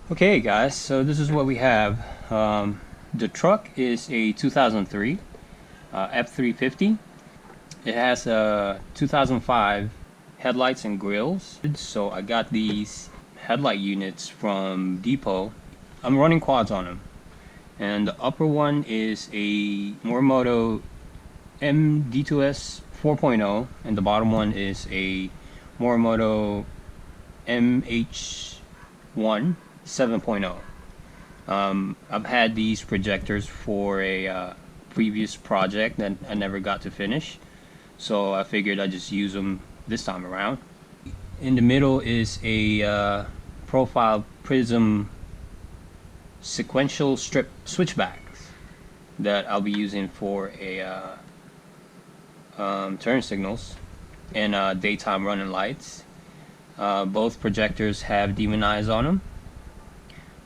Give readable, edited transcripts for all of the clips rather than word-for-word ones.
Okay guys, so this is what we have. The truck is a 2003 F350. It has a 2005 headlights and grills. So I got these headlight units from Depot. I'm running quads on them. And the upper one is a Morimoto MD2S 4.0 and the bottom one is a Morimoto MH1 7.0. I've had these projectors for a previous project that I never got to finish, so I figured I'd just use them this time around. In the middle is a profile prism sequential strip switchbacks that I'll be using for a turn signals and daytime running lights. Both projectors have demon eyes on them.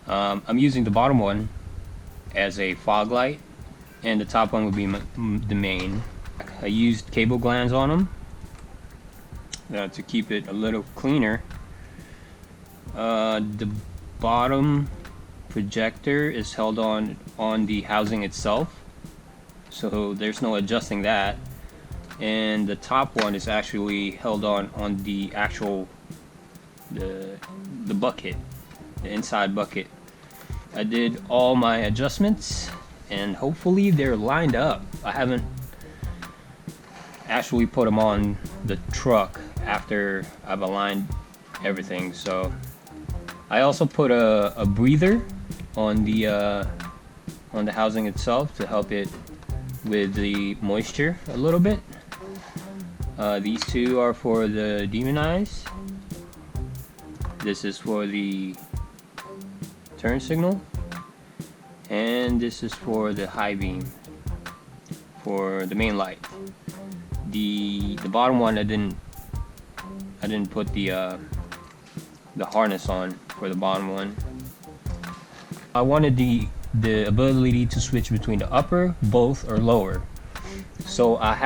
I'm using the bottom one as a fog light, and the top one would be the main. I used cable glands on them to keep it a little cleaner. The bottom projector is held on the housing itself, so there's no adjusting that. And the top one is actually held on the actual the bucket, the inside bucket. I did all my adjustments and hopefully they're lined up. I haven't actually put them on the truck after I've aligned everything. So I also put a breather on the housing itself to help it with the moisture a little bit. These two are for the demon eyes. This is for the turn signal, and this is for the high beam for the main light. The bottom one I didn't put the harness on for the bottom one. I wanted the ability to switch between the upper, both, or lower. So I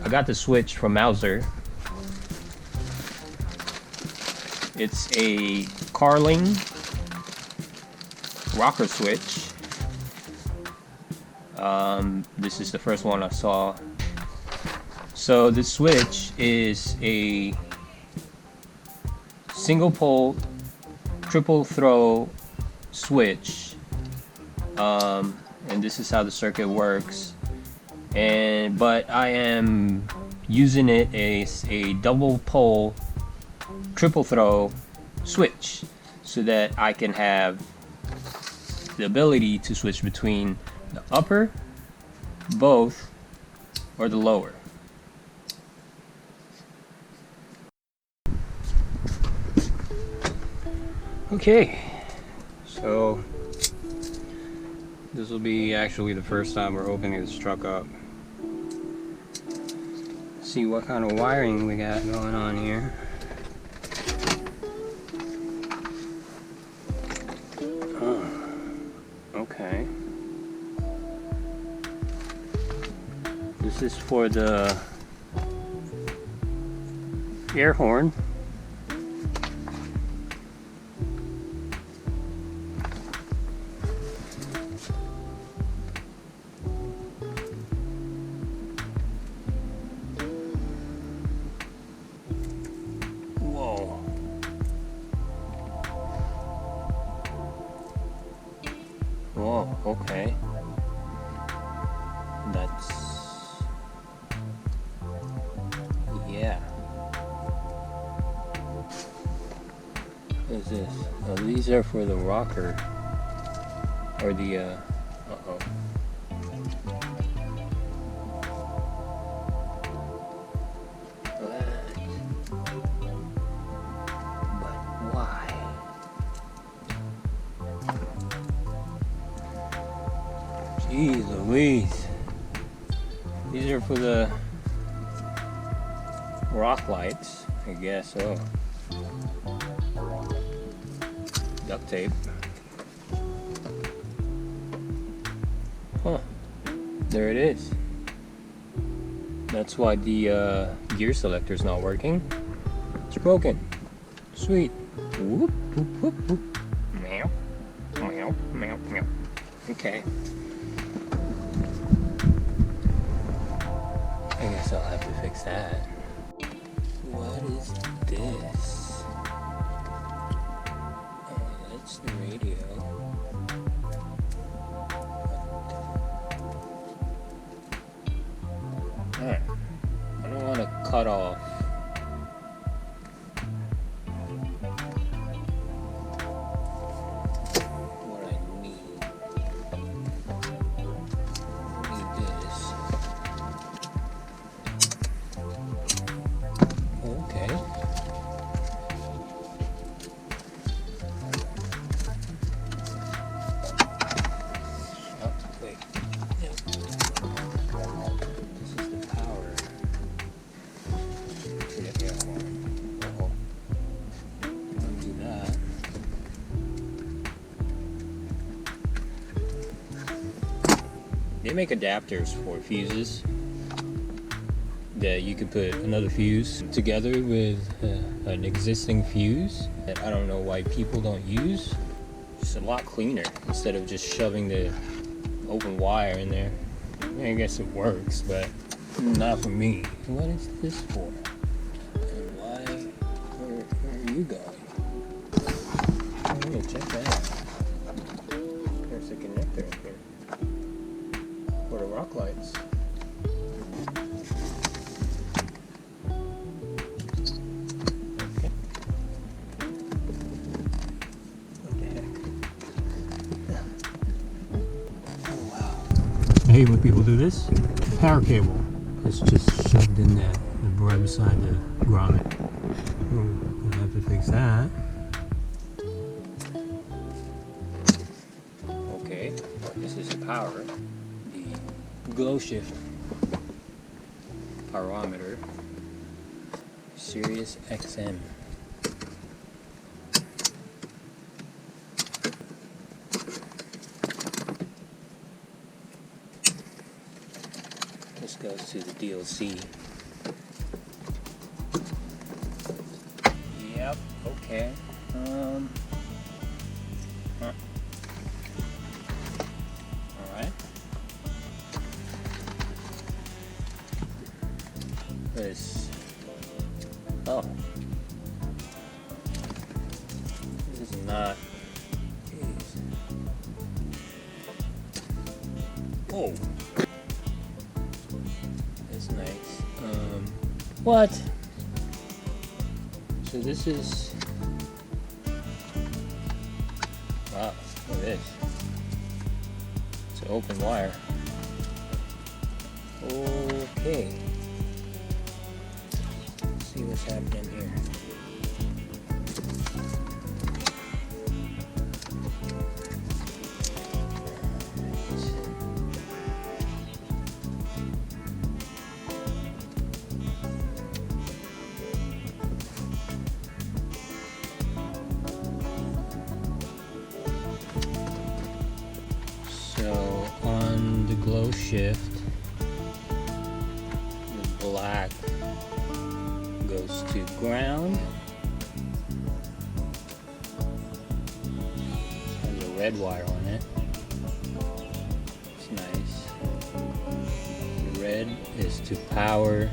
got the switch from Mauser. It's a Carling rocker switch. This is the first one I saw. So the switch is a single pole triple throw switch, and this is how the circuit works. But I am using it as a double pole triple throw switch so that I can have the ability to switch between the upper, both, or the lower. Okay, so this will be actually the first time we're opening this truck up. See what kind of wiring we got going on here. Okay. This is for the air horn. Whoa. Whoa, okay. That's... yeah. What is this? Oh, these are for the rocker. Or the, uh-oh. But why? Jeez Louise. These are for the rock lights, I guess. Oh. Duct tape. Huh. There it is. That's why the gear selector's not working. It's broken. Sweet. Whoop, whoop, whoop, whoop. Meow. Okay. I guess I'll have to fix that. What is this? Oh, that's the radio. Alright. I don't want to cut off. What I need. I need this. Okay. Oh, wait. No. This is the power to the air horn. Uh-oh. Don't do that. They make adapters for fuses that you could put another fuse together with an existing fuse that I don't know why people don't use. It's a lot cleaner instead of just shoving the open wire in there. I guess it works, but not for me. What is this for? And why? Where are you going? I'm gonna check that out. There's a connector in here for the rock lights. I hate when people do this. Power cable. It's just shoved in there, right beside the grommet. We'll have to fix that. Okay, this is the power. The glow shift pyrometer. Sirius XM. This goes to the DLC. Yep, okay. Alright. This. Oh. This is not. Jeez. Oh. That's nice. What? So this is. Wow, look at this. It's an open wire. Okay. Let's see what's happening here. So on the glow shift, the black goes to ground and the red wire on it. It's nice. The red is to power,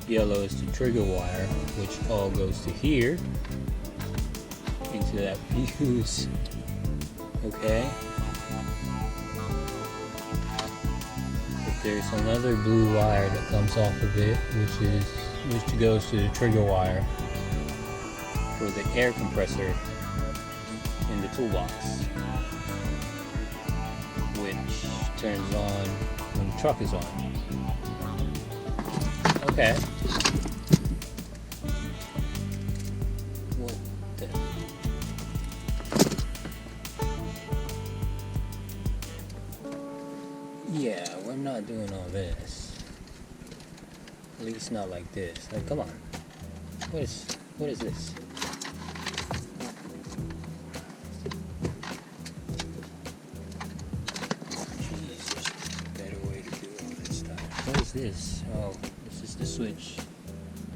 yellow is to trigger wire, which all goes to here into that fuse. Okay. But there's another blue wire that comes off of it, which goes to the trigger wire for the air compressor in the toolbox, which turns on when the truck is on. Okay. What the? Yeah, we're not doing all this. At least not like this. Like, come on. What is this? Jeez, there's a better way to do all this stuff. What is this? Oh, this is the switch.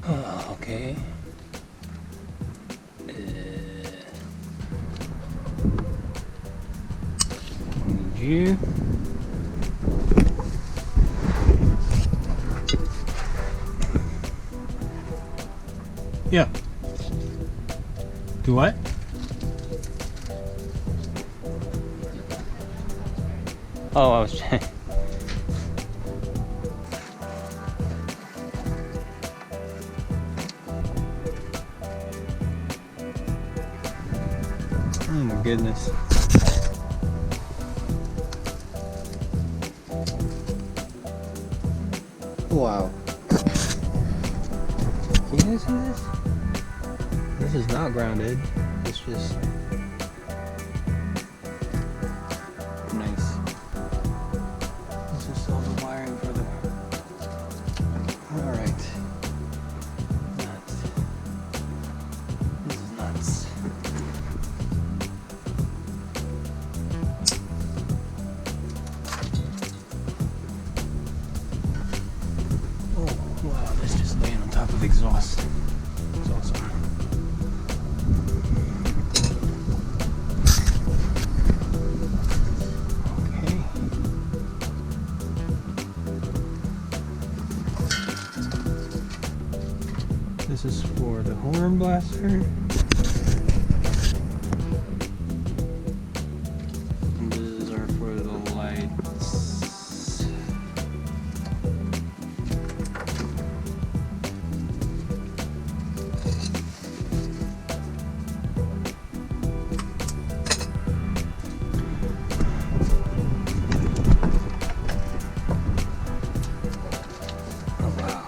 Oh, okay. here. Yeah. Do what? Oh, I was trying. Oh my goodness. Wow. Can you guys see this? This is not grounded. It's just nice. This is all the wiring for the. Alright. Nuts. This is nuts. Oh wow, this just laying on top of exhaust. It's awesome. This is for the horn blaster. And these are for the lights. Oh wow.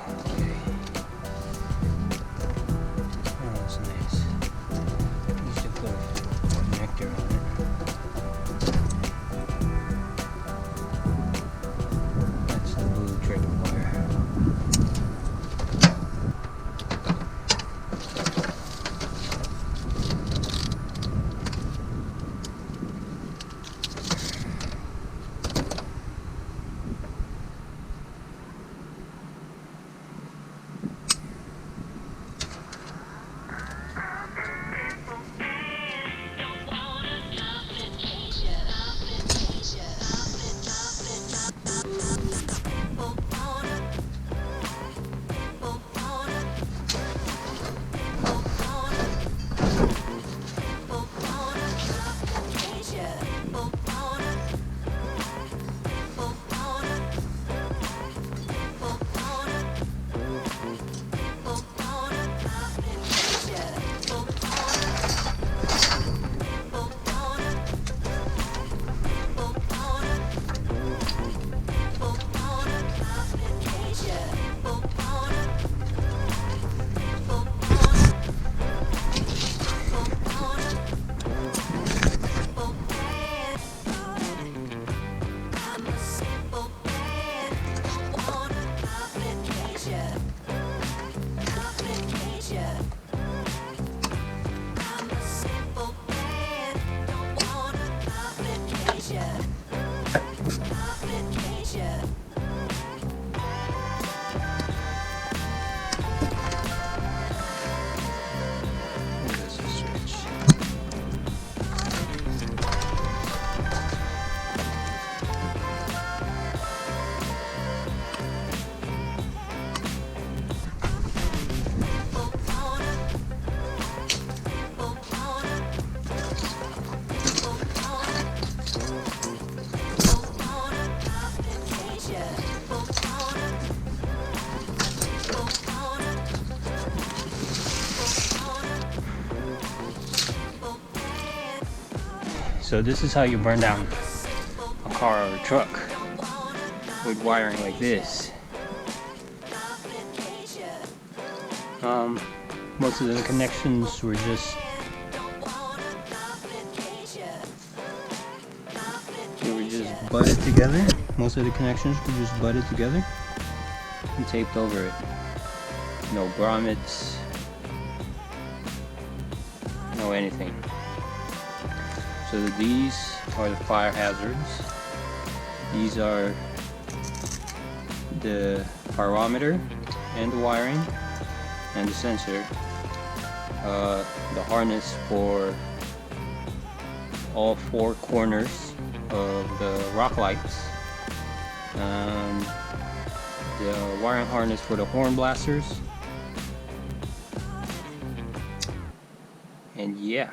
So this is how you burn down a car or a truck with wiring like this. Most of the connections were just butted together. Most of the connections were just butted together and taped over it. No grommets, no anything. So these are the fire hazards. These are the pyrometer and the wiring and the sensor. The harness for all four corners of the rock lights, the wiring harness for the horn blasters, and yeah.